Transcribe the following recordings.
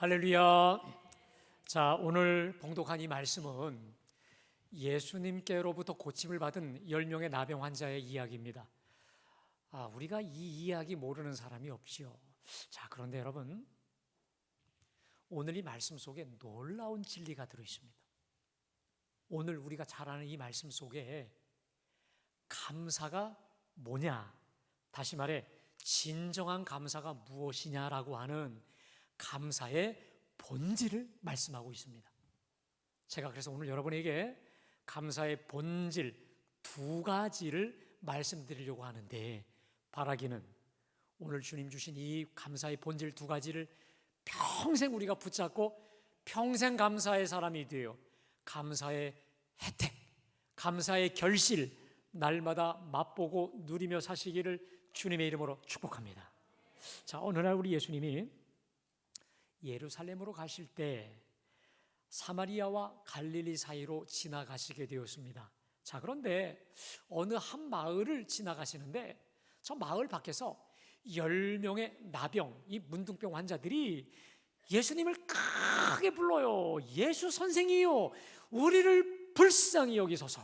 할렐루야. 자, 오늘 봉독한 이 말씀은 예수님께로부터 고침을 받은 10명의 나병 환자의 이야기입니다. 우리가 이 이야기 모르는 사람이 없지요. 자, 그런데 여러분, 오늘 이 말씀 속에 놀라운 진리가 들어있습니다. 오늘 우리가 잘 아는 이 말씀 속에 감사가 뭐냐, 다시 말해 진정한 감사가 무엇이냐라고 하는 감사의 본질을 말씀하고 있습니다. 제가 그래서 오늘 여러분에게 감사의 본질 두 가지를 말씀드리려고 하는데, 바라기는 오늘 주님 주신 이 감사의 본질 두 가지를 평생 우리가 붙잡고 평생 감사의 사람이 되어 감사의 혜택, 감사의 결실 날마다 맛보고 누리며 사시기를 주님의 이름으로 축복합니다. 자, 어느 날 우리 예수님이 예루살렘으로 가실 때 사마리아와 갈릴리 사이로 지나가시게 되었습니다. 자, 그런데 어느 한 마을을 지나가시는데 저 마을 밖에서 10명의 나병, 이 문둥병 환자들이 예수님을 크게 불러요. 예수 선생이요, 우리를 불쌍히 여기소서.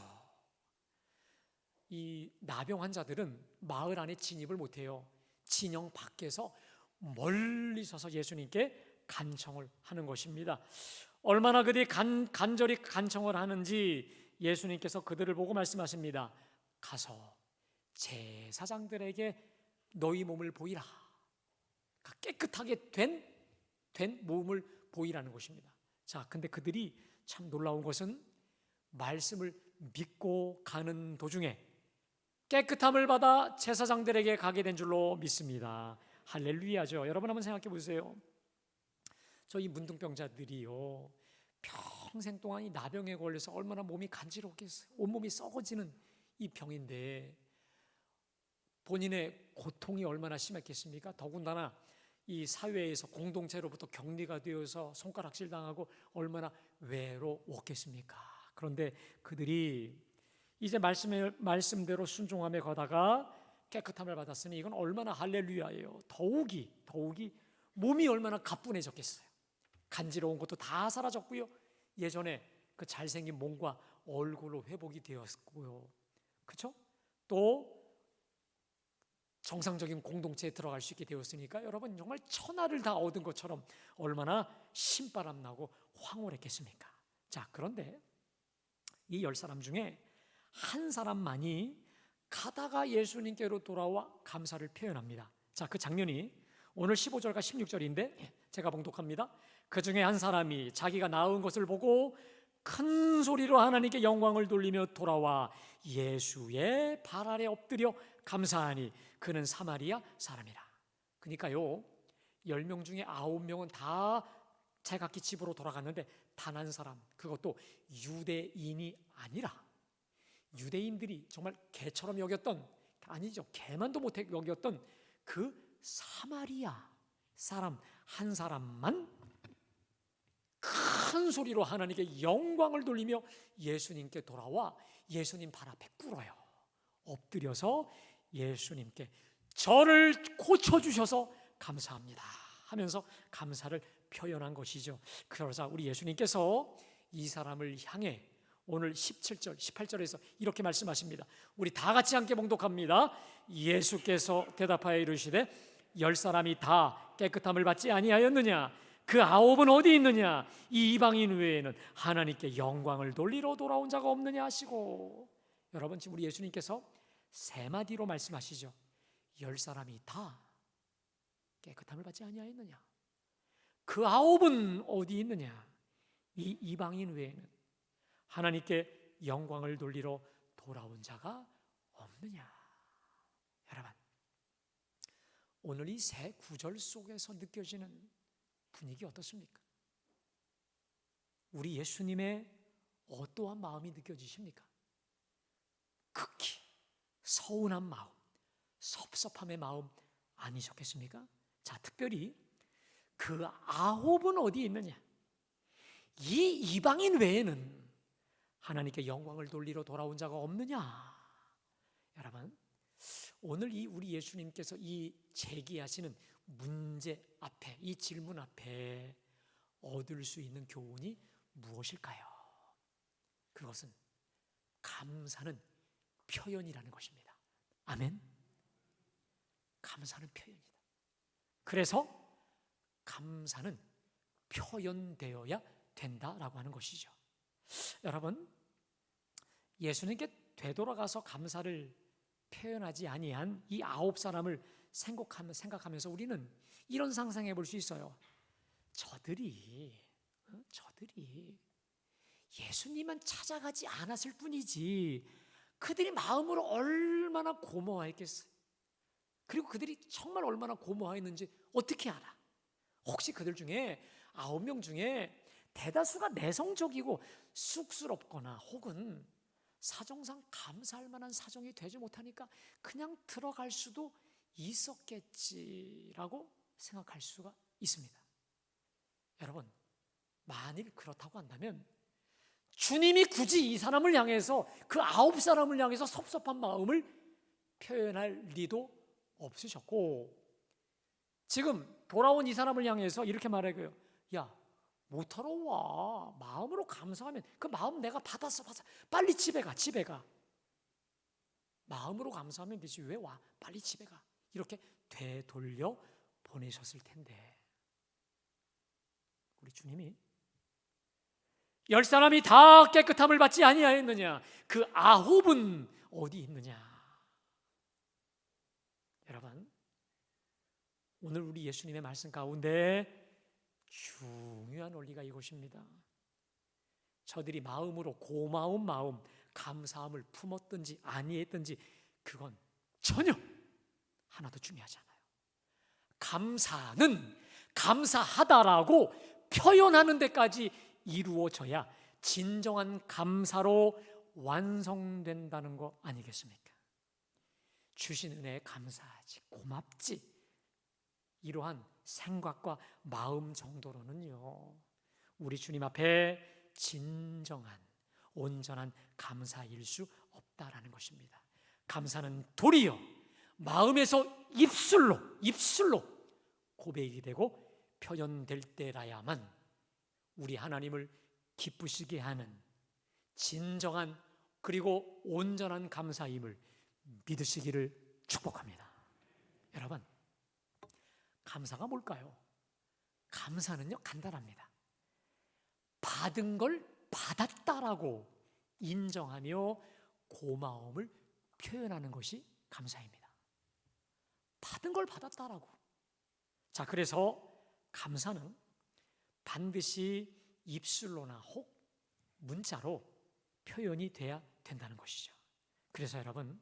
이 나병 환자들은 마을 안에 진입을 못해요. 진영 밖에서 멀리 서서 예수님께 간청을 하는 것입니다. 얼마나 그들이 간절히 간청을 하는지 예수님께서 그들을 보고 말씀하십니다. 가서 제사장들에게 너희 몸을 보이라. 깨끗하게 된 몸을 보이라는 것입니다. 자, 근데 그들이 참 놀라운 것은 말씀을 믿고 가는 도중에 깨끗함을 받아 제사장들에게 가게 된 줄로 믿습니다. 할렐루야죠. 여러분 한번 생각해 보세요. 저희 문둥병자들이요, 평생 동안 이 나병에 걸려서 얼마나 몸이 간지럽겠어요. 온몸이 썩어지는 이 병인데 본인의 고통이 얼마나 심했겠습니까? 더군다나 이 사회에서 공동체로부터 격리가 되어서 손가락질 당하고 얼마나 외로웠겠습니까? 그런데 그들이 이제 말씀대로 순종함에 거다가 깨끗함을 받았으니 이건 얼마나 할렐루야예요. 더욱이 몸이 얼마나 가뿐해졌겠어요. 간지러운 것도 다 사라졌고요, 예전에 그 잘생긴 몸과 얼굴로 회복이 되었고요, 그렇죠? 또 정상적인 공동체에 들어갈 수 있게 되었으니까 여러분 정말 천하를 다 얻은 것처럼 얼마나 신바람 나고 황홀했겠습니까? 자, 그런데 이 10사람 중에 한 사람만이 가다가 예수님께로 돌아와 감사를 표현합니다. 자, 그 장면이 오늘 15절과 16절인데 제가 봉독합니다. 그 중에 한 사람이 자기가 나은 것을 보고 큰 소리로 하나님께 영광을 돌리며 돌아와 예수의 발 아래 엎드려 감사하니 그는 사마리아 사람이라. 그러니까요, 10명 중에 9명은 다 제각기 집으로 돌아갔는데 단 한 사람, 그것도 유대인이 아니라 유대인들이 정말 개처럼 여겼던, 아니죠, 개만도 못해 여겼던 그 사마리아 사람 한 사람만 큰 소리로 하나님께 영광을 돌리며 예수님께 돌아와 예수님 발 앞에 꿇어요. 엎드려서 예수님께 저를 고쳐주셔서 감사합니다 하면서 감사를 표현한 것이죠. 그러자 우리 예수님께서 이 사람을 향해 오늘 17절, 18절에서 이렇게 말씀하십니다. 우리 다 같이 함께 봉독합니다. 예수께서 대답하여 이르시되 10사람이 다 깨끗함을 받지 아니하였느냐? 그 9은 어디 있느냐? 이 이방인 외에는 하나님께 영광을 돌리러 돌아온 자가 없느냐 하시고. 여러분, 지금 우리 예수님께서 세 마디로 말씀하시죠. 10사람이 다 깨끗함을 받지 아니하였느냐? 그 9은 어디 있느냐? 이 이방인 외에는 하나님께 영광을 돌리러 돌아온 자가 없느냐? 여러분, 오늘 이 세 구절 속에서 느껴지는 분위기 어떻습니까? 우리 예수님의 어떠한 마음이 느껴지십니까? 극히 서운한 마음, 섭섭함의 마음 아니셨겠습니까? 자, 특별히 그 9은 어디 있느냐? 이 이방인 외에는 하나님께 영광을 돌리러 돌아온 자가 없느냐? 여러분, 오늘 이 우리 예수님께서 이 제기하시는 문제 앞에, 이 질문 앞에 얻을 수 있는 교훈이 무엇일까요? 그것은 감사는 표현이라는 것입니다. 아멘. 감사는 표현이다. 그래서 감사는 표현되어야 된다라고 하는 것이죠. 여러분, 예수님께 되돌아가서 감사를 표현하지 아니한 이 9사람을 생각하면서 우리는 이런 상상해 볼 수 있어요. 저들이 예수님만 찾아가지 않았을 뿐이지 그들이 마음으로 얼마나 고마워했겠어요. 그리고 그들이 정말 얼마나 고마워했는지 어떻게 알아? 혹시 그들 중에 9명 중에 대다수가 내성적이고 쑥스럽거나 혹은 사정상 감사할 만한 사정이 되지 못하니까 그냥 들어갈 수도 있었겠지라고 생각할 수가 있습니다. 여러분, 만일 그렇다고 한다면 주님이 굳이 이 사람을 향해서 그 9사람을 향해서 섭섭한 마음을 표현할 리도 없으셨고, 지금 돌아온 이 사람을 향해서 이렇게 말해요. 야, 못하러 와. 마음으로 감사하면 그 마음 내가 받았어. 빨리 집에 가. 마음으로 감사하면 되지 왜 와? 빨리 집에 가. 이렇게 되돌려 보내셨을 텐데, 우리 주님이 10사람이 다 깨끗함을 받지 아니하였느냐? 그 9은 어디 있느냐? 여러분, 오늘 우리 예수님의 말씀 가운데 중요한 원리가 이것입니다. 저들이 마음으로 고마운 마음, 감사함을 품었든지 아니했든지 그건 전혀 하나도 중요하지 않아요. 감사는 감사하다라고 표현하는 데까지 이루어져야 진정한 감사로 완성된다는 거 아니겠습니까? 주신 은혜에 감사하지, 고맙지, 이러한 생각과 마음 정도로는요, 우리 주님 앞에 진정한 온전한 감사일 수 없다라는 것입니다. 감사는 도리어 마음에서 입술로 고백이 되고 표현될 때라야만 우리 하나님을 기쁘시게 하는 진정한 그리고 온전한 감사임을 믿으시기를 축복합니다. 여러분, 감사가 뭘까요? 감사는요, 간단합니다. 받은 걸 받았다라고 인정하며 고마움을 표현하는 것이 감사입니다. 받은 걸 받았다라고. 자, 그래서 감사는 반드시 입술로나 혹 문자로 표현이 돼야 된다는 것이죠. 그래서 여러분,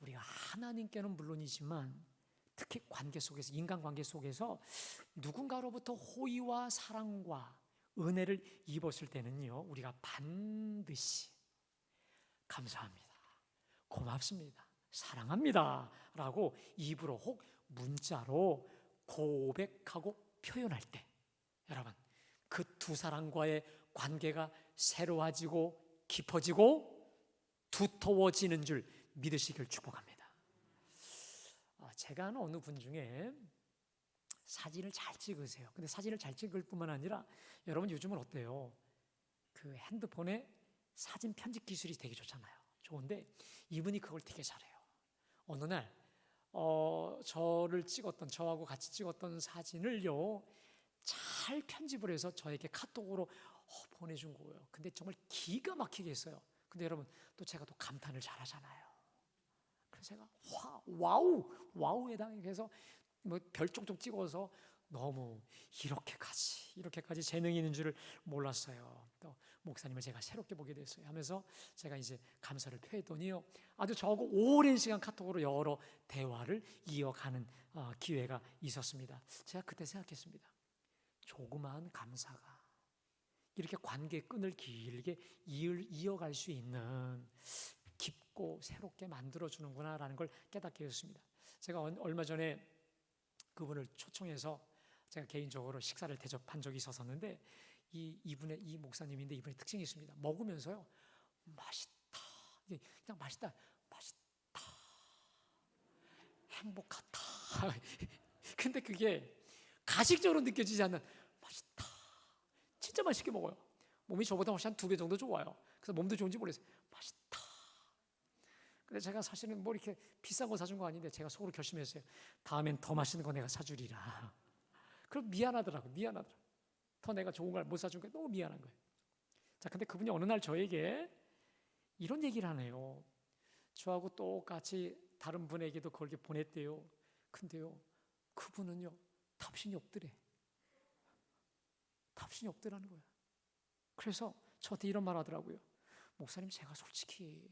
우리가 하나님께는 물론이지만 특히 관계 속에서, 인간관계 속에서 누군가로부터 호의와 사랑과 은혜를 입었을 때는요, 우리가 반드시 감사합니다, 고맙습니다, 사랑합니다 라고 입으로 혹 문자로 고백하고 표현할 때, 여러분, 그 두 사람과의 관계가 새로워지고 깊어지고 두터워지는 줄 믿으시길 축복합니다. 제가 아는 어느 분 중에 사진을 잘 찍으세요. 근데 사진을 잘 찍을 뿐만 아니라 여러분 요즘은 어때요? 그 핸드폰에 사진 편집 기술이 되게 좋잖아요. 좋은데 이분이 그걸 되게 잘해요. 어느 날 저하고 같이 찍었던 사진을요, 잘 편집을 해서 저에게 카톡으로 보내준 거예요. 근데 정말 기가 막히게 했어요. 근데 여러분, 또 제가 또 감탄을 잘하잖아요. 그래서 제가 와우에 당해서 뭐 별쪽쪽 찍어서 너무 이렇게까지 재능이 있는 줄을 몰랐어요. 또 목사님을 제가 새롭게 보게 됐어요. 하면서 제가 이제 감사를 표했더니요, 아주 저하고 오랜 시간 카톡으로 여러 대화를 이어가는 기회가 있었습니다. 제가 그때 생각했습니다. 조그마한 감사가 이렇게 관계의 끈을 길게 이어갈 수 있는, 깊고 새롭게 만들어주는구나라는 걸 깨닫게 됐습니다. 제가 얼마 전에 그분을 초청해서 제가 개인적으로 식사를 대접한 적이 있었는데, 이 목사님인데 이분의 특징이 있습니다. 먹으면서요, 맛있다, 그냥 맛있다, 행복하다. 근데 그게 가식적으로 느껴지지 않는 맛있다, 진짜 맛있게 먹어요. 몸이 저보다 훨씬 한 2배 정도 좋아요. 그래서 몸도 좋은지 모르겠어요. 맛있다. 근데 제가 사실은 뭐 이렇게 비싼 거 사준 거 아닌데 제가 속으로 결심했어요. 다음엔 더 맛있는 거 내가 사주리라. 그럼 미안하더라고요. 더 내가 좋은 걸 못 사준 게 너무 미안한 거예요. 자, 근데 그분이 어느 날 저에게 이런 얘기를 하네요. 저하고 똑같이 다른 분에게도 그렇게 보냈대요. 근데요, 그분은요, 답신이 없더래. 답신이 없더라는 거예요. 그래서 저한테 이런 말 하더라고요. 목사님, 제가 솔직히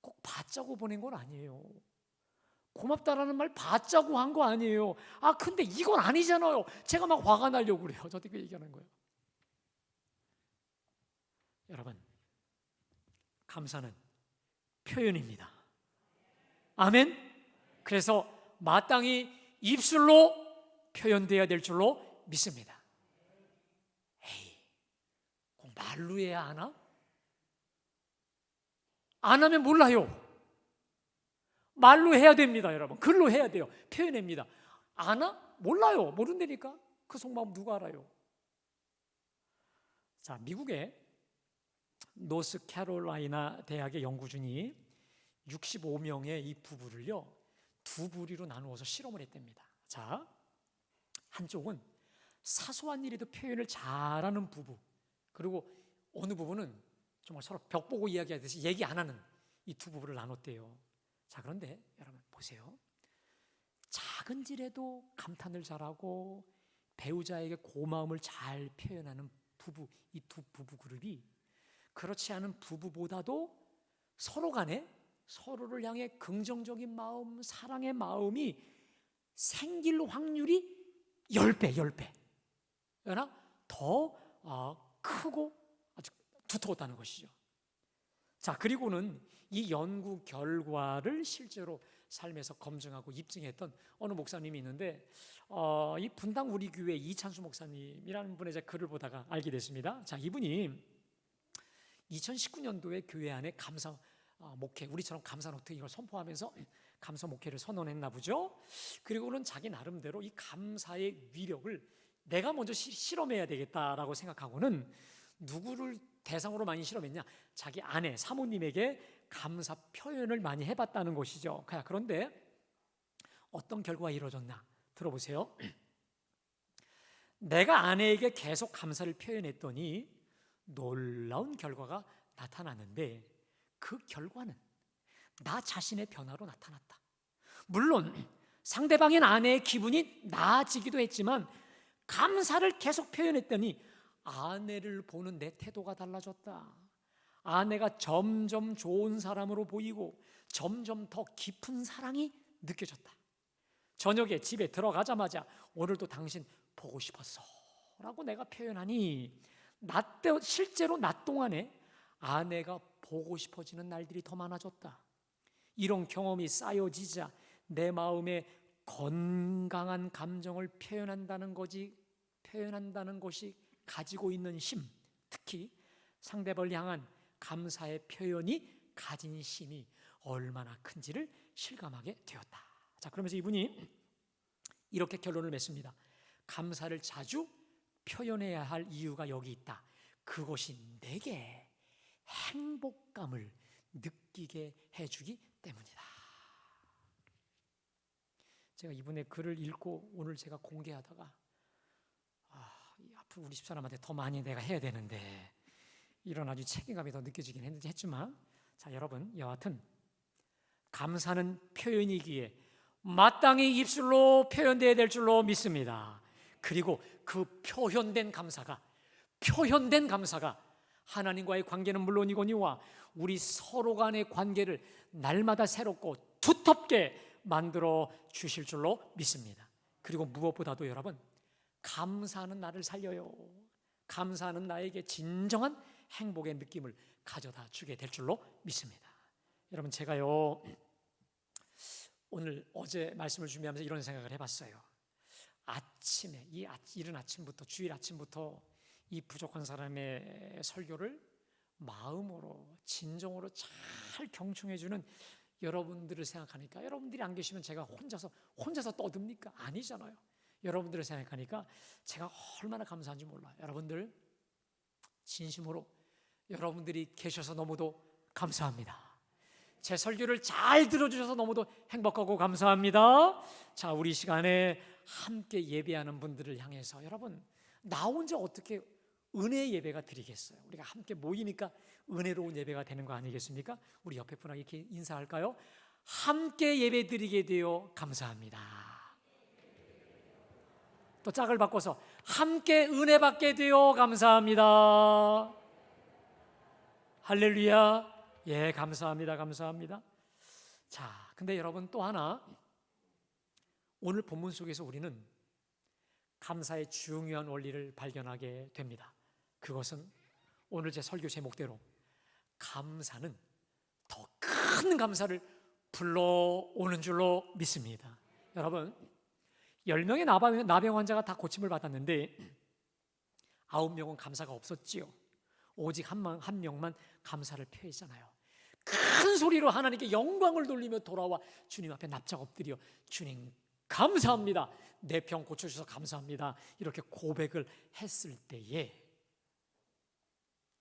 꼭 받자고 보낸 건 아니에요. 고맙다라는 말 받자고 한 거 아니에요. 아, 근데 이건 아니잖아요. 제가 막 화가 나려고 그래요. 저한테 그 얘기하는 거예요. 여러분, 감사는 표현입니다. 아멘. 그래서 마땅히 입술로 표현돼야 될 줄로 믿습니다. 에이, 꼭 말로 해야 하나? 안 하면 몰라요. 말로 해야 됩니다, 여러분. 글로 해야 돼요. 표현합니다. 아나? 몰라요. 모른다니까. 그 속마음 누가 알아요? 자, 미국의 노스캐롤라이나 대학의 연구진이 65명의 이 부부를요, 2부리로 나누어서 실험을 했답니다. 자, 한쪽은 사소한 일에도 표현을 잘하는 부부, 그리고 어느 부부는 정말 서로 벽 보고 이야기하듯이 얘기 안 하는 이 2부부를 나눴대요. 자, 그런데 여러분 보세요. 작은 일에도 감탄을 잘하고 배우자에게 고마움을 잘 표현하는 부부, 이 2부부 그룹이 그렇지 않은 부부보다도 서로 간에 서로를 향해 긍정적인 마음, 사랑의 마음이 생길 확률이 10배 더 크고 아주 두터웠다는 것이죠. 자, 그리고는 이 연구 결과를 실제로 삶에서 검증하고 입증했던 어느 목사님이 있는데, 이 분당 우리 교회 이찬수 목사님이라는 분의 제가 글을 보다가 알게 됐습니다. 자, 이분이 2019년도에 교회 안에 감사 목회, 우리처럼 감사 노트 이걸 선포하면서 감사 목회를 선언했나 보죠. 그리고는 자기 나름대로 이 감사의 위력을 내가 먼저 실험해야 되겠다라고 생각하고는 누구를 대상으로 많이 실험했냐? 자기 아내, 사모님에게 감사 표현을 많이 해봤다는 것이죠. 그런데 어떤 결과가 이루어졌나? 들어보세요. 내가 아내에게 계속 감사를 표현했더니 놀라운 결과가 나타났는데, 그 결과는 나 자신의 변화로 나타났다. 물론 상대방인 아내의 기분이 나아지기도 했지만 감사를 계속 표현했더니 아내를 보는 내 태도가 달라졌다. 아내가 점점 좋은 사람으로 보이고 점점 더 깊은 사랑이 느껴졌다. 저녁에 집에 들어가자마자 오늘도 당신 보고 싶었어 라고 내가 표현하니 실제로 낮 동안에 아내가 보고 싶어지는 날들이 더 많아졌다. 이런 경험이 쌓여지자 내 마음에 건강한 감정을 표현한다는 것이 가지고 있는 힘, 특히 상대방을 향한 감사의 표현이 가진 힘이 얼마나 큰지를 실감하게 되었다. 자, 그러면서 이분이 이렇게 결론을 맺습니다. 감사를 자주 표현해야 할 이유가 여기 있다. 그것이 내게 행복감을 느끼게 해주기 때문이다. 제가 이분의 글을 읽고 오늘 제가 공개하다가 앞으로 우리 집사람한테 더 많이 내가 해야 되는데 이런 아주 책임감이 더 느껴지긴 했지만, 자, 여러분, 여하튼 감사는 표현이기에 마땅히 입술로 표현되어야 될 줄로 믿습니다. 그리고 그 표현된 감사가 하나님과의 관계는 물론이거니와 우리 서로 간의 관계를 날마다 새롭고 두텁게 만들어 주실 줄로 믿습니다. 그리고 무엇보다도 여러분, 감사하는 나를 살려요. 감사하는 나에게 진정한 행복의 느낌을 가져다 주게 될 줄로 믿습니다. 여러분, 제가요 어제 말씀을 준비하면서 이런 생각을 해봤어요. 아침에 이른 아침부터, 주일 아침부터 이 부족한 사람의 설교를 마음으로 진정으로 잘 경청해주는 여러분들을 생각하니까, 여러분들이 안 계시면 제가 혼자서 떠듭니까? 아니잖아요. 여러분들을 생각하니까 제가 얼마나 감사한지 몰라요. 여러분들, 진심으로 여러분들이 계셔서 너무도 감사합니다. 제 설교를 잘 들어주셔서 너무도 행복하고 감사합니다. 자, 우리 시간에 함께 예배하는 분들을 향해서 여러분, 나 혼자 어떻게 은혜 예배가 드리겠어요? 우리가 함께 모이니까 은혜로운 예배가 되는 거 아니겠습니까? 우리 옆에 분하고 이렇게 인사할까요? 함께 예배 드리게 되어 감사합니다. 또 짝을 바꿔서 함께 은혜 받게 되어 감사합니다. 할렐루야. 예, 감사합니다. 감사합니다. 자, 근데 여러분 또 하나, 오늘 본문 속에서 우리는 감사의 중요한 원리를 발견하게 됩니다. 그것은 오늘 제 설교 제목대로 감사는 더 큰 감사를 불러오는 줄로 믿습니다. 여러분, 10명의 나병 환자가 다 고침을 받았는데 9명은 감사가 없었지요. 오직 한 명만 감사를 표했잖아요. 큰 소리로 하나님께 영광을 돌리며 돌아와 주님 앞에 납작 엎드려 주님 감사합니다, 내 병 고쳐주셔서 감사합니다, 이렇게 고백을 했을 때에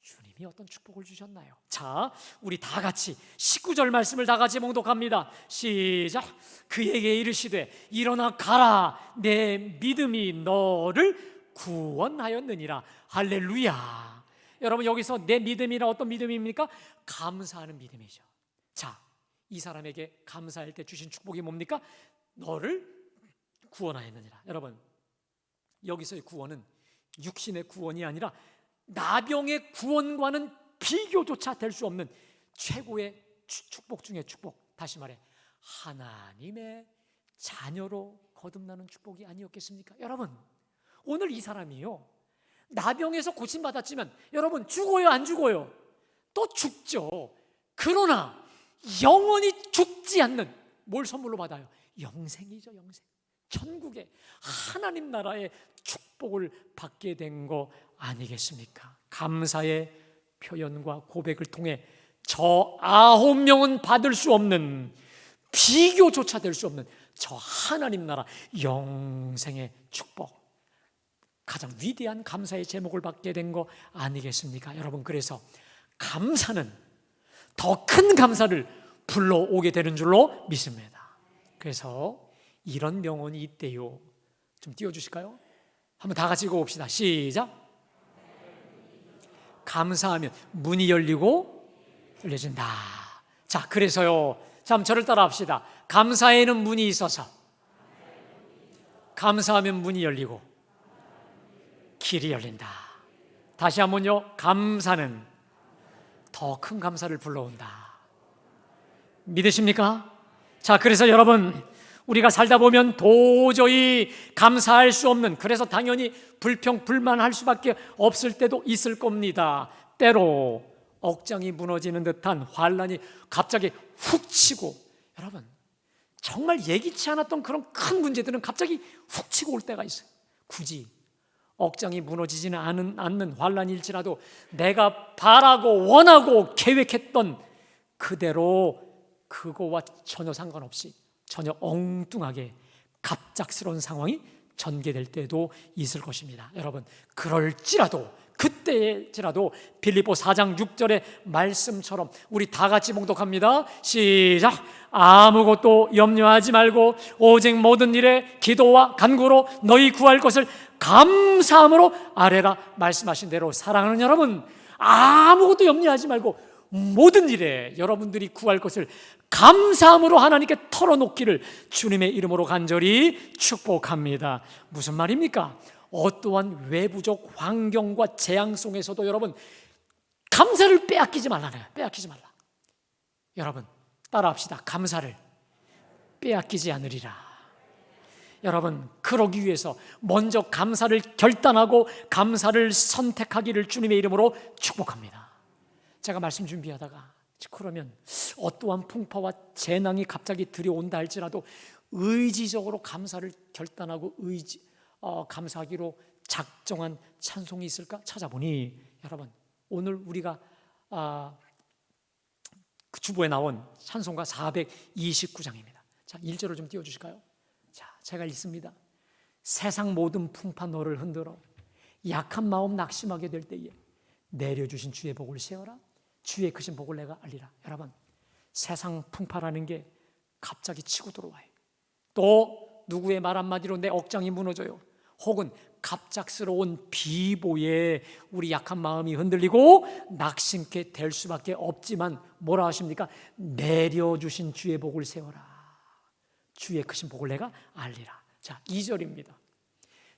주님이 어떤 축복을 주셨나요? 자, 우리 다 같이 19절 말씀을 다 같이 봉독합니다. 시작. 그에게 이르시되 일어나 가라, 내 믿음이 너를 구원하였느니라. 할렐루야. 여러분, 여기서 내 믿음이라 어떤 믿음입니까? 감사하는 믿음이죠. 자, 이 사람에게 감사할 때 주신 축복이 뭡니까? 너를 구원하였느니라. 여러분, 여기서의 구원은 육신의 구원이 아니라 나병의 구원과는 비교조차 될 수 없는 최고의 축복 중의 축복, 다시 말해 하나님의 자녀로 거듭나는 축복이 아니었겠습니까? 여러분, 오늘 이 사람이요, 나병에서 고침받았지만 여러분, 죽어요 안 죽어요? 또 죽죠. 그러나 영원히 죽지 않는 뭘 선물로 받아요? 영생이죠. 영생. 천국의 하나님 나라의 축복을 받게 된 거 아니겠습니까? 감사의 표현과 고백을 통해 저 9명은 받을 수 없는, 비교조차 될 수 없는 저 하나님 나라 영생의 축복, 가장 위대한 감사의 제목을 받게 된 거 아니겠습니까? 여러분, 그래서 감사는 더 큰 감사를 불러오게 되는 줄로 믿습니다. 그래서 이런 명언이 있대요. 좀 띄워주실까요? 한번 다 같이 읽어봅시다. 시작. 감사하면 문이 열리고 열려진다. 자, 그래서요, 자, 저를 따라 합시다. 감사에는 문이 있어서 감사하면 문이 열리고 길이 열린다. 다시 한번요. 감사는 더 큰 감사를 불러온다. 믿으십니까? 자, 그래서 여러분, 우리가 살다 보면 도저히 감사할 수 없는, 그래서 당연히 불평불만할 수밖에 없을 때도 있을 겁니다. 때로 억장이 무너지는 듯한 환란이 갑자기 훅 치고, 여러분, 정말 예기치 않았던 그런 큰 문제들은 갑자기 훅 치고 올 때가 있어요. 굳이 억장이 무너지지는 않는 환란일지라도 내가 바라고 원하고 계획했던 그대로 그거와 전혀 상관없이 전혀 엉뚱하게 갑작스러운 상황이 전개될 때도 있을 것입니다. 여러분, 그럴지라도, 그때일지라도 빌립보 4장 6절의 말씀처럼 우리 다 같이 봉독합니다. 시작. 아무것도 염려하지 말고 오직 모든 일에 기도와 간구로 너희 구할 것을 감사함으로 아뢰라. 말씀하신 대로 사랑하는 여러분, 아무것도 염려하지 말고 모든 일에 여러분들이 구할 것을 감사함으로 하나님께 털어놓기를 주님의 이름으로 간절히 축복합니다. 무슨 말입니까? 어떠한 외부적 환경과 재앙 속에서도 여러분, 감사를 빼앗기지 말라네요. 빼앗기지 말라. 여러분, 따라합시다. 감사를 빼앗기지 않으리라. 여러분, 그러기 위해서 먼저 감사를 결단하고 감사를 선택하기를 주님의 이름으로 축복합니다. 제가 말씀 준비하다가 그러면 어떠한 풍파와 재난이 갑자기 들여온다 할지라도 의지적으로 감사를 결단하고 감사하기로 작정한 찬송이 있을까 찾아보니, 여러분, 오늘 우리가 그 주보에 나온 찬송가 429장입니다. 자, 1절을 좀 띄워주실까요? 자, 제가 읽습니다. 세상 모든 풍파 너를 흔들어 약한 마음 낙심하게 될 때에 내려주신 주의 복을 세워라. 주의 크신 복을 내가 알리라. 여러분, 세상 풍파라는 게 갑자기 치고 들어와요. 또 누구의 말 한마디로 내 억장이 무너져요. 혹은 갑작스러운 비보에 우리 약한 마음이 흔들리고 낙심케 될 수밖에 없지만 뭐라 하십니까? 내려주신 주의 복을 세워라. 주의 크신 복을 내가 알리라. 자, 2절입니다.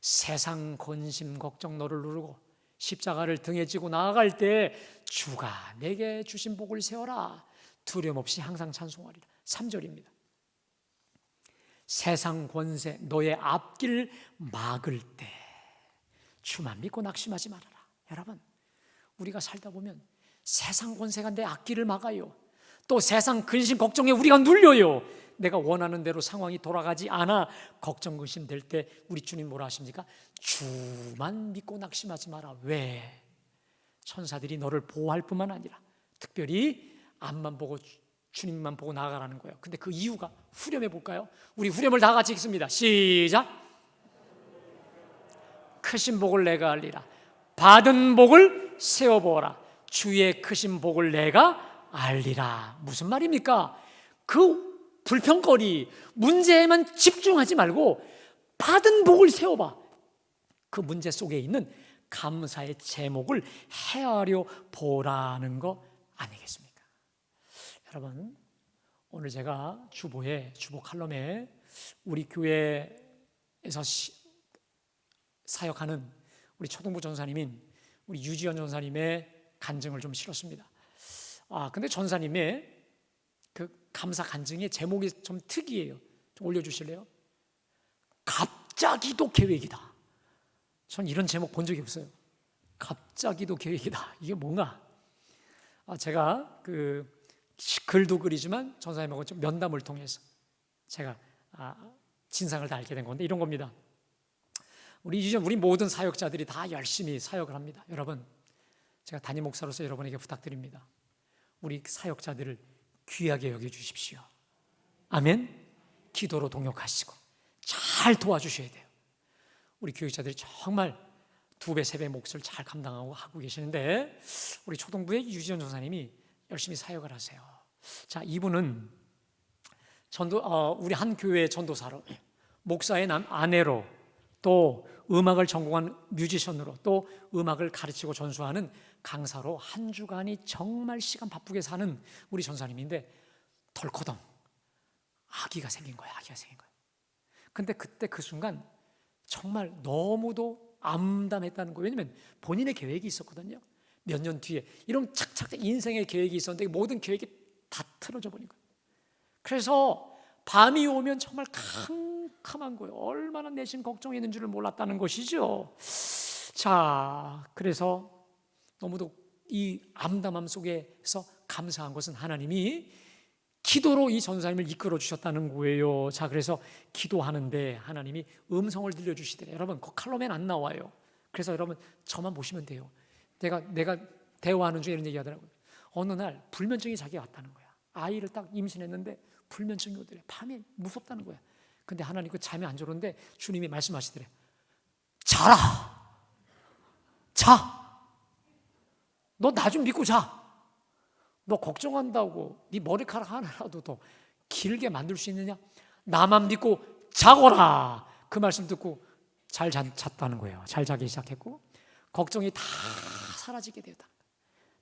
세상 근심 걱정 너를 누르고 십자가를 등에 지고 나아갈 때 주가 내게 주신 복을 세워라. 두려움 없이 항상 찬송하리라. 3절입니다. 세상 권세 너의 앞길 막을 때 주만 믿고 낙심하지 말아라. 여러분, 우리가 살다 보면 세상 권세가 내 앞길을 막아요. 또 세상 근심 걱정에 우리가 눌려요. 내가 원하는 대로 상황이 돌아가지 않아 걱정 근심 될 때 우리 주님 뭐라 하십니까? 주만 믿고 낙심하지 마라. 왜? 천사들이 너를 보호할 뿐만 아니라 특별히 앞만 보고 주님만 보고 나아가라는 거예요. 근데 그 이유가 후렴해 볼까요? 우리 후렴을 다 같이 읽습니다. 시작. 크신 복을 내가 알리라. 받은 복을 세워보아라. 주의 크신 복을 내가 알리라. 무슨 말입니까? 그 불평거리, 문제에만 집중하지 말고 받은 복을 세워봐. 그 문제 속에 있는 감사의 제목을 헤아려 보라는 거 아니겠습니까? 여러분, 오늘 제가 주보 칼럼에 우리 교회에서 사역하는 우리 초등부 전사님인 우리 유지연 전사님의 간증을 좀 실었습니다. 근데 전사님의 그 감사 간증의 제목이 좀 특이해요. 좀 올려주실래요? 갑자기도 계획이다. 전 이런 제목 본 적이 없어요. 갑자기도 계획이다. 이게 뭔가? 제가 그 글도 그리지만 전사님하고 좀 면담을 통해서 제가 진상을 다 알게 된 건데 이런 겁니다. 우리 모든 사역자들이 다 열심히 사역을 합니다. 여러분, 제가 담임 목사로서 여러분에게 부탁드립니다. 우리 사역자들을 귀하게 여겨주십시오. 아멘. 기도로 동역하시고 잘 도와주셔야 돼요. 우리 교육자들이 정말 2배, 3배 몫을 잘 감당하고 하고 계시는데 우리 초등부의 유지연 전사님이 열심히 사역을 하세요. 자, 이분은 우리 한 교회의 전도사로, 목사의 아내로, 또 음악을 전공한 뮤지션으로, 또 음악을 가르치고 전수하는 강사로 한 주간이 정말 시간 바쁘게 사는 우리 전사님인데 덜커덩 아기가 생긴 거예요. 근데 그때 그 순간 정말 너무도 암담했다는 거예요. 왜냐면 본인의 계획이 있었거든요. 몇 년 뒤에 이런 착착 인생의 계획이 있었는데 모든 계획이 다 틀어져 버린 거예요. 그래서 밤이 오면 정말 캄캄한 거예요. 얼마나 내심 걱정했는 줄을 몰랐다는 것이죠. 자, 그래서 너무도 이 암담함 속에서 감사한 것은 하나님이 기도로 이 전사님을 이끌어 주셨다는 거예요. 자, 그래서 기도하는데 하나님이 음성을 들려주시더래요. 여러분, 그 칼럼엔 안 나와요. 그래서 여러분 저만 보시면 돼요. 내가 대화하는 중에 이런 얘기 하더라고요. 어느 날 불면증이 자기가 왔다는 거야. 아이를 딱 임신했는데 불면증이 오더래. 밤에 무섭다는 거야. 근데 하나님 그 잠이 안 졸는데 주님이 말씀하시더래. 자라. 자. 너 나 좀 믿고 자. 너 걱정한다고 네 머리카락 하나라도 더 길게 만들 수 있느냐? 나만 믿고 자거라. 그 말씀 듣고 잘 잤다는 거예요. 잘 자기 시작했고 걱정이 다 사라지게 되었다.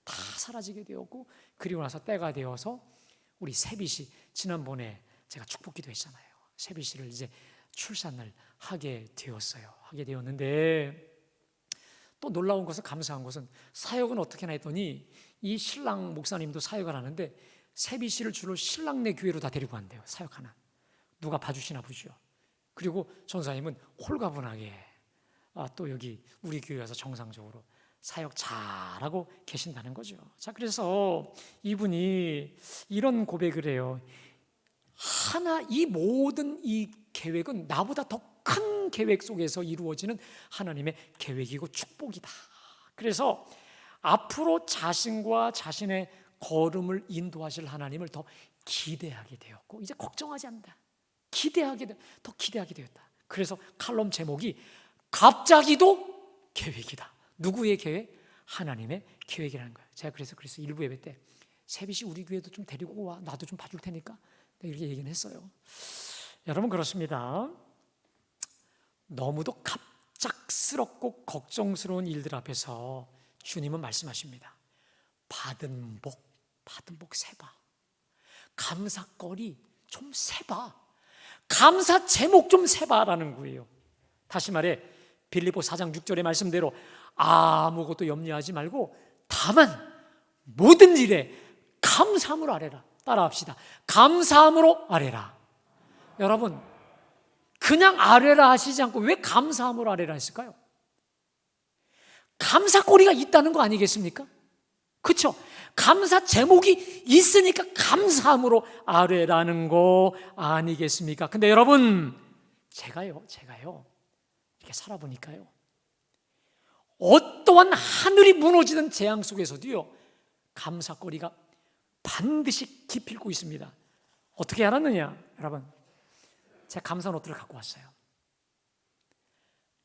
다 사라지게 되었고 그리고 나서 때가 되어서 우리 세빗이 지난번에 제가 축복 기도했잖아요. 세빗이를 이제 출산을 하게 되었어요. 하게 되었는데 또 놀라운 것은 감사한 것은 사역은 어떻게 하나 했더니 이 신랑 목사님도 사역을 하는데 세빗이를 주로 신랑네 교회로 다 데리고 간대요. 사역 하나. 누가 봐주시나 보죠. 그리고 전사님은 홀가분하게 또 여기 우리 교회 와서 정상적으로 사역 잘하고 계신다는 거죠. 자, 그래서 이분이 이런 고백을 해요. 이 모든 이 계획은 나보다 더 큰 계획 속에서 이루어지는 하나님의 계획이고 축복이다. 그래서 앞으로 자신과 자신의 걸음을 인도하실 하나님을 더 기대하게 되었고 이제 걱정하지 않는다. 더 기대하게 되었다. 그래서 칼럼 제목이 갑자기도 계획이다. 누구의 계획? 하나님의 계획이라는 거예요. 제가 그래서 일부 예배 때 세빛이 우리 교회도 좀 데리고 와, 나도 좀 봐줄 테니까 이렇게 얘기는 했어요. 여러분, 그렇습니다. 너무도 갑작스럽고 걱정스러운 일들 앞에서 주님은 말씀하십니다. 받은 복 세봐. 감사거리 좀 세봐. 감사 제목 좀 세봐라는 거예요. 다시 말해 빌립보 4장 6절의 말씀대로 아무것도 염려하지 말고 다만 모든 일에 감사함으로 아뢰라. 따라합시다. 감사함으로 아뢰라. 여러분, 그냥 아뢰라 하시지 않고 왜 감사함으로 아뢰라 했을까요? 감사거리가 있다는 거 아니겠습니까? 그렇죠? 감사 제목이 있으니까 감사함으로 아뢰라는 거 아니겠습니까? 근데 여러분, 제가요 이렇게 살아보니까요, 어떠한 하늘이 무너지는 재앙 속에서도요, 감사거리가 반드시 기필고 있습니다. 어떻게 알았느냐? 여러분, 제가 감사 노트를 갖고 왔어요.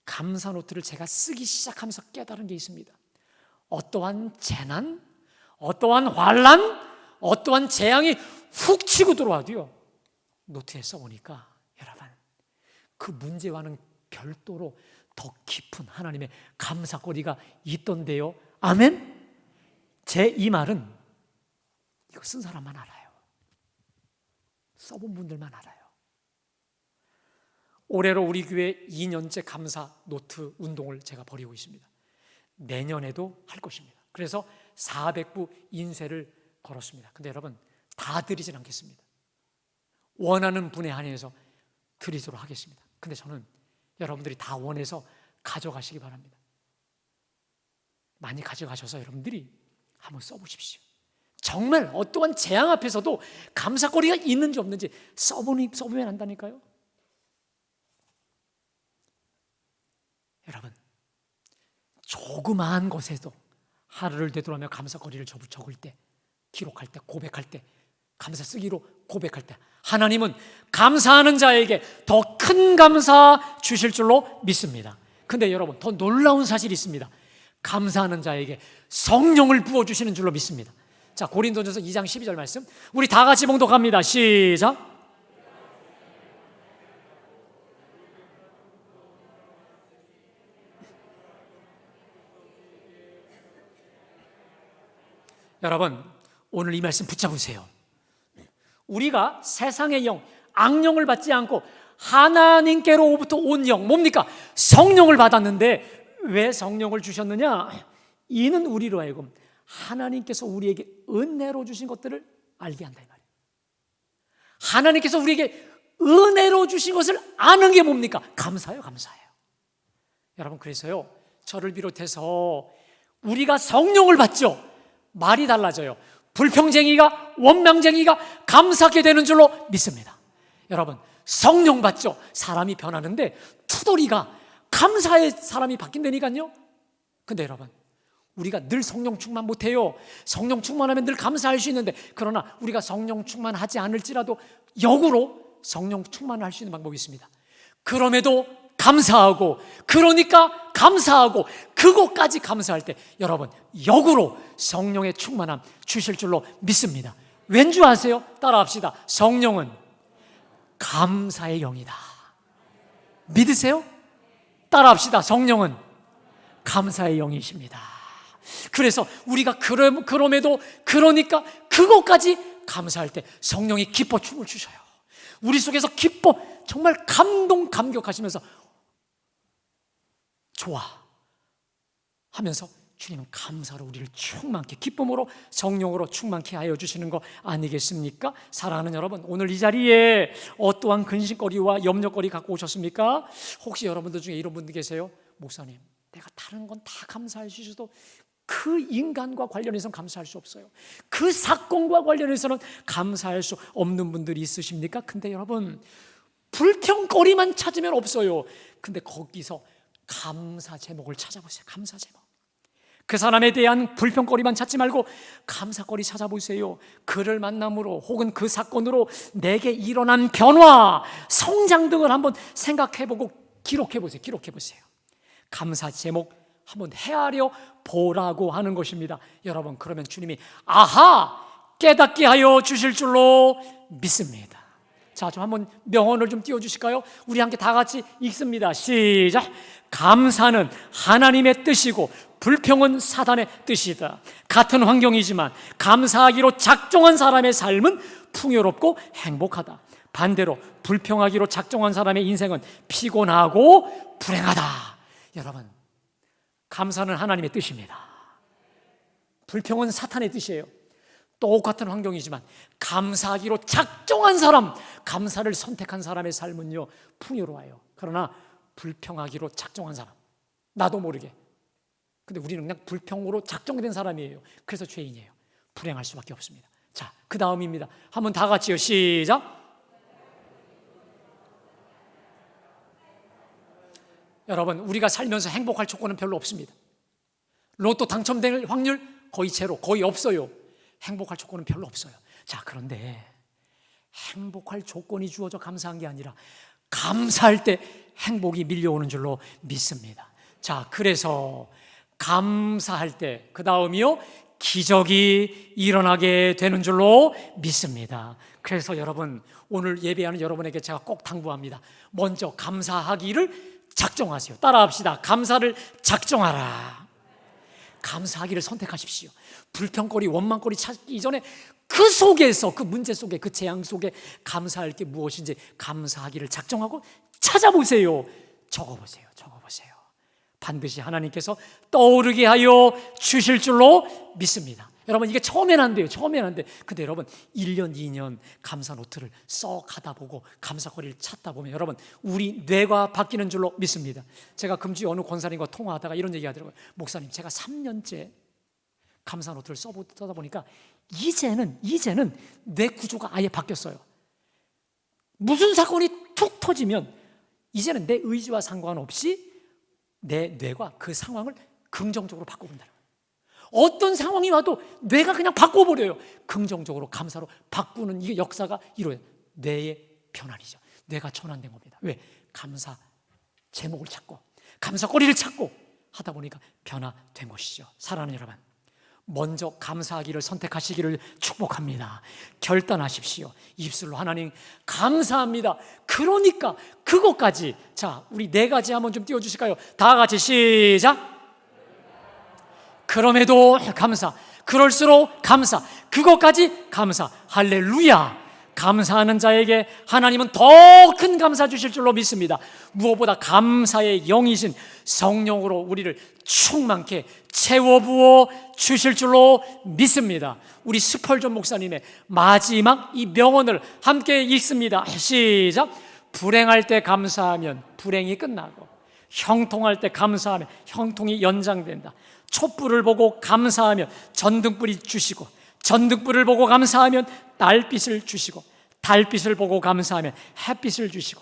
감사 노트를 제가 쓰기 시작하면서 깨달은 게 있습니다. 어떠한 재난, 어떠한 환난, 어떠한 재앙이 훅 치고 들어와도요, 노트에 써보니까 여러분, 그 문제와는 별도로 더 깊은 하나님의 감사거리가 있던데요. 아멘? 제 이 말은 이거 쓴 사람만 알아요. 써본 분들만 알아요. 올해로 우리 교회 2년째 감사 노트 운동을 제가 벌이고 있습니다. 내년에도 할 것입니다. 그래서 400부 인쇄를 걸었습니다. 근데 여러분, 다 드리진 않겠습니다. 원하는 분에 한해서 드리도록 하겠습니다. 근데 저는 여러분들이 다 원해서 가져가시기 바랍니다. 많이 가져가셔서 여러분들이 한번 써보십시오. 정말 어떠한 재앙 앞에서도 감사거리가 있는지 없는지 써보면 안다니까요. 여러분, 조그마한 것에도 하루를 되돌아며 감사거리를 적을 때, 기록할 때, 고백할 때, 감사 쓰기로 고백할 때, 하나님은 감사하는 자에게 더 큰 감사 주실 줄로 믿습니다. 근데 여러분, 더 놀라운 사실이 있습니다. 감사하는 자에게 성령을 부어주시는 줄로 믿습니다. 자, 고린도전서 2장 12절 말씀, 우리 다 같이 봉독합니다. 시작. 여러분, 오늘 이 말씀 붙잡으세요. 우리가 세상의 영, 악령을 받지 않고 하나님께로부터 온 영, 뭡니까? 성령을 받았는데 왜 성령을 주셨느냐? 이는 우리로 하여금 하나님께서 우리에게 은혜로 주신 것들을 알게 한다 이 말이에요. 하나님께서 우리에게 은혜로 주신 것을 아는 게 뭡니까? 감사예요. 여러분, 그래서요, 저를 비롯해서 우리가 성령을 받죠. 말이 달라져요. 불평쟁이가 원망쟁이가 감사하게 되는 줄로 믿습니다. 여러분, 성령 받죠. 사람이 변하는데 투덜이가 감사의 사람이 바뀐다니까요. 근데 여러분, 우리가 늘 성령 충만 못해요. 성령 충만하면 늘 감사할 수 있는데, 그러나 우리가 성령 충만하지 않을지라도 역으로 성령 충만을 할 수 있는 방법이 있습니다. 그럼에도 감사하고, 그러니까 감사하고, 그것까지 감사할 때 여러분, 역으로 성령의 충만함 주실 줄로 믿습니다. 왠 줄 아세요? 따라합시다. 성령은 감사의 영이다. 믿으세요? 따라합시다. 성령은 감사의 영이십니다. 그래서 우리가 그럼에도, 그러니까 그것까지 감사할 때 성령이 기뻐 춤을 추셔요. 우리 속에서 기뻐, 정말 감격하시면서 좋아 하면서 주님은 감사로 우리를 충만케, 기쁨으로, 성령으로 충만케 하여 주시는 거 아니겠습니까? 사랑하는 여러분, 오늘 이 자리에 어떠한 근심거리와 염려거리 갖고 오셨습니까? 혹시 여러분들 중에 이런 분들 계세요? 목사님, 내가 다른 건 다 감사할 수 있어도 그 인간과 관련해서는 감사할 수 없어요. 그 사건과 관련해서는 감사할 수 없는 분들이 있으십니까? 근데 여러분, 불평거리만 찾으면 없어요. 근데 거기서 감사 제목을 찾아보세요. 감사 제목. 그 사람에 대한 불평거리만 찾지 말고 감사거리 찾아보세요. 그를 만남으로 혹은 그 사건으로 내게 일어난 변화, 성장 등을 한번 생각해보고 기록해보세요. 감사 제목 한번 헤아려 보라고 하는 것입니다. 여러분, 그러면 주님이 아하! 깨닫게 하여 주실 줄로 믿습니다. 자, 좀 한번 명언을 좀 띄워주실까요? 우리 함께 다 같이 읽습니다. 시작! 감사는 하나님의 뜻이고 불평은 사단의 뜻이다. 같은 환경이지만 감사하기로 작정한 사람의 삶은 풍요롭고 행복하다. 반대로 불평하기로 작정한 사람의 인생은 피곤하고 불행하다. 여러분, 감사는 하나님의 뜻입니다. 불평은 사탄의 뜻이에요. 똑같은 환경이지만 감사하기로 작정한 사람, 감사를 선택한 사람의 삶은요 풍요로워요. 그러나 불평하기로 작정한 사람, 나도 모르게, 근데 우리는 그냥 불평으로 작정된 사람이에요. 그래서 죄인이에요. 불행할 수밖에 없습니다. 자, 그 다음입니다. 한번 다 같이요. 시작. 여러분, 우리가 살면서 행복할 조건은 별로 없습니다. 로또 당첨될 확률 거의 제로, 거의 없어요. 행복할 조건은 별로 없어요. 자, 그런데 행복할 조건이 주어져 감사한 게 아니라 감사할 때 행복이 밀려오는 줄로 믿습니다. 자, 그래서 감사할 때 그 다음이요 기적이 일어나게 되는 줄로 믿습니다. 그래서 여러분, 오늘 예배하는 여러분에게 제가 꼭 당부합니다. 먼저 감사하기를 작정하세요. 따라합시다. 감사를 작정하라. 감사하기를 선택하십시오. 불평거리, 원망거리 찾기 이전에 그 속에서, 그 문제 속에, 그 재앙 속에 감사할 게 무엇인지 감사하기를 작정하고 찾아보세요. 적어보세요. 반드시 하나님께서 떠오르게 하여 주실 줄로 믿습니다. 여러분, 이게 처음엔 안 돼요. 근데 여러분, 1년, 2년 감사 노트를 써 가다 보고 감사거리를 찾다 보면 여러분, 우리 뇌가 바뀌는 줄로 믿습니다. 제가 금주에 어느 권사님과 통화하다가 이런 얘기 하더라고요. 목사님, 제가 3년째 감사 노트를 써다 보니까 이제는 뇌 구조가 아예 바뀌었어요. 무슨 사건이 툭 터지면 이제는 내 의지와 상관없이 내 뇌가 그 상황을 긍정적으로 바꿔본다는 거예요. 어떤 상황이 와도 뇌가 그냥 바꿔버려요. 긍정적으로, 감사로 바꾸는 이 역사가 이루어져요. 뇌의 변환이죠. 뇌가 전환된 겁니다. 왜? 감사 제목을 찾고 감사거리를 찾고 하다 보니까 변화된 것이죠. 사랑하는 여러분, 먼저 감사하기를 선택하시기를 축복합니다. 결단하십시오. 입술로 하나님 감사합니다. 그러니까 그것까지, 자, 우리 4가지 한번 좀 띄워주실까요? 다 같이 시작. 그럼에도 감사, 그럴수록 감사, 그것까지 감사. 할렐루야. 감사하는 자에게 하나님은 더 큰 감사 주실 줄로 믿습니다. 무엇보다 감사의 영이신 성령으로 우리를 충만케 채워부어 주실 줄로 믿습니다. 우리 스펄전 목사님의 마지막 이 명언을 함께 읽습니다. 시작. 불행할 때 감사하면 불행이 끝나고, 형통할 때 감사하면 형통이 연장된다. 촛불을 보고 감사하면 전등불이 주시고, 전등불을 보고 감사하면 달빛을 주시고, 달빛을 보고 감사하면 햇빛을 주시고,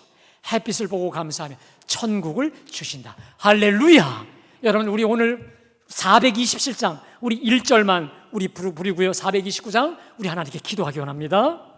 햇빛을 보고 감사하면 천국을 주신다. 할렐루야. 여러분, 우리 오늘 427장 우리 1절만 우리 부르고요, 429장 우리 하나님께 기도하기 원합니다.